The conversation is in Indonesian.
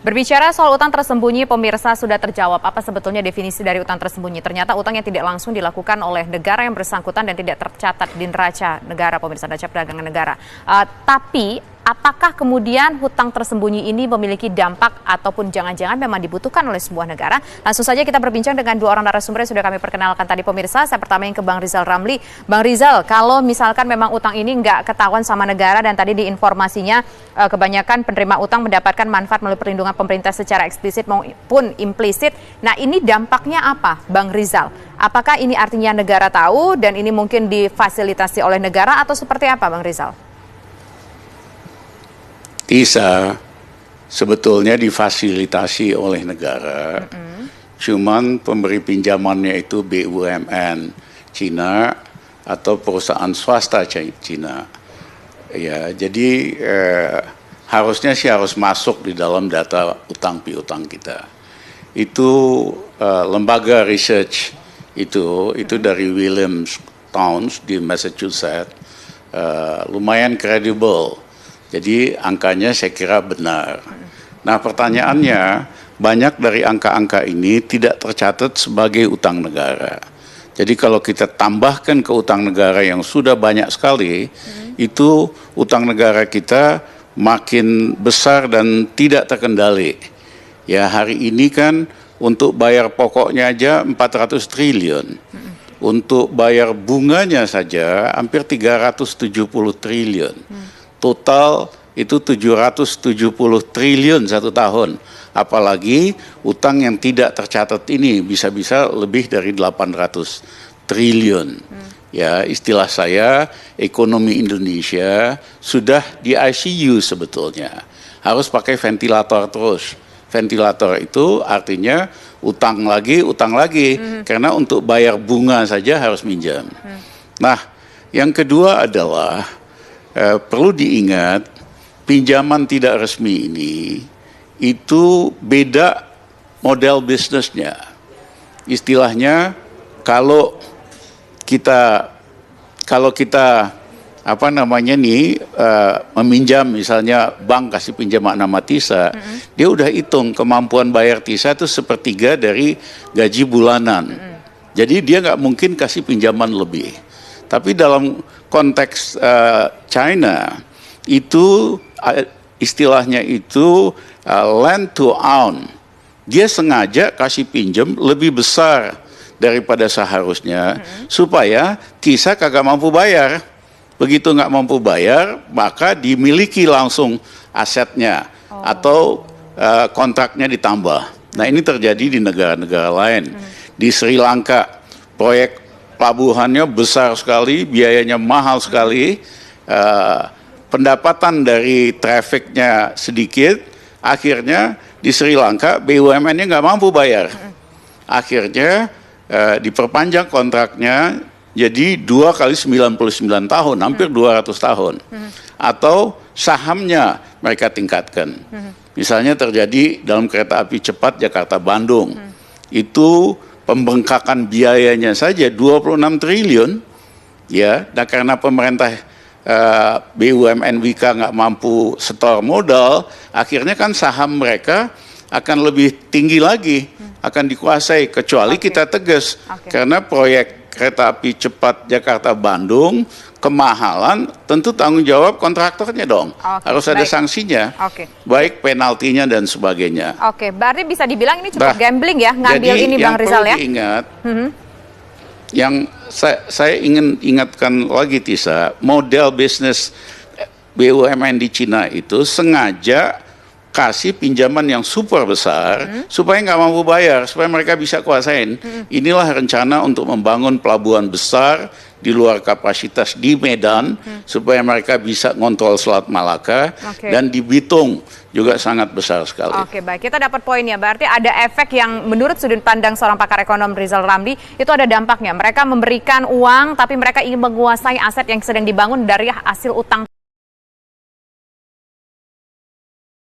Berbicara soal utang tersembunyi, pemirsa sudah terjawab apa sebetulnya definisi dari utang tersembunyi. Ternyata utang yang tidak langsung dilakukan oleh negara yang bersangkutan dan tidak tercatat di neraca negara, pemirsa, neraca perdagangan negara. Tapi apakah kemudian hutang tersembunyi ini memiliki dampak ataupun jangan-jangan memang dibutuhkan oleh sebuah negara? Langsung saja kita berbincang dengan dua orang narasumber yang sudah kami perkenalkan tadi, pemirsa. Saya pertama yang ke Bang Rizal Ramli. Bang Rizal, kalau misalkan memang utang ini nggak ketahuan sama negara dan tadi di informasinya kebanyakan penerima utang mendapatkan manfaat melalui perlindungan pemerintah secara eksplisit maupun implisit. Nah, ini dampaknya apa, Bang Rizal? Apakah ini artinya negara tahu dan ini mungkin difasilitasi oleh negara atau seperti apa, Bang Rizal? TISA sebetulnya difasilitasi oleh negara, cuman pemberi pinjamannya itu BUMN Cina atau perusahaan swasta Cina. Ya, jadi harusnya sih harus masuk di dalam data utang piutang kita. Itu lembaga research itu dari Williams Towns di Massachusetts, lumayan kredibel. Jadi angkanya saya kira benar. Nah, pertanyaannya, banyak dari angka-angka ini tidak tercatat sebagai utang negara. Jadi kalau kita tambahkan ke utang negara yang sudah banyak sekali, itu utang negara kita makin besar dan tidak terkendali. Ya, hari ini kan untuk bayar pokoknya aja 400 triliun. Untuk bayar bunganya saja hampir 370 triliun. Total itu 770 triliun satu tahun. Apalagi utang yang tidak tercatat ini bisa-bisa lebih dari 800 triliun. Ya, istilah saya, ekonomi Indonesia sudah di ICU sebetulnya. Harus pakai ventilator terus. Ventilator itu artinya utang lagi, karena untuk bayar bunga saja harus minjam. Nah, yang kedua adalah perlu diingat, pinjaman tidak resmi ini itu beda model bisnisnya. Istilahnya kalau kita meminjam, misalnya bank kasih pinjaman nama TISA, dia udah hitung kemampuan bayar TISA itu sepertiga dari gaji bulanan. Jadi dia nggak mungkin kasih pinjaman lebih. Tapi dalam konteks China itu istilahnya itu lend to own. Dia sengaja kasih pinjam lebih besar daripada seharusnya supaya TISA kagak mampu bayar. Begitu nggak mampu bayar, maka dimiliki langsung asetnya atau kontraknya ditambah. Nah, ini terjadi di negara-negara lain. Di Sri Lanka, proyek pelabuhannya besar sekali, biayanya mahal sekali, pendapatan dari trafficnya sedikit, akhirnya di Sri Lanka BUMN-nya nggak mampu bayar. Akhirnya diperpanjang kontraknya jadi 2 kali 99 tahun, hampir 200 tahun. Atau sahamnya mereka tingkatkan. Misalnya terjadi dalam kereta api cepat Jakarta-Bandung, itu pembengkakan biayanya saja 26 triliun, ya. Dan karena pemerintah BUMN Wika nggak mampu setor modal, akhirnya kan saham mereka akan lebih tinggi lagi, akan dikuasai, kecuali kita tegas, karena proyek kereta api cepat Jakarta-Bandung kemahalan, tentu tanggung jawab kontraktornya dong. Harus ada sanksinya, baik penaltinya dan sebagainya. Berarti bisa dibilang ini cukup gambling ya, ngambil ini Bang Rizal ya. Jadi yang perlu diingat, yang saya ingin ingatkan lagi TISA, model bisnis BUMN di Cina itu sengaja kasih pinjaman yang super besar supaya nggak mampu bayar, supaya mereka bisa kuasain. Inilah rencana untuk membangun pelabuhan besar di luar kapasitas di Medan supaya mereka bisa ngontrol Selat Malaka, dan di Bitung juga sangat besar sekali. Baik, kita dapat poinnya. Berarti ada efek yang menurut sudut pandang seorang pakar ekonom Rizal Ramli itu ada dampaknya. Mereka memberikan uang tapi mereka ingin menguasai aset yang sedang dibangun dari hasil utang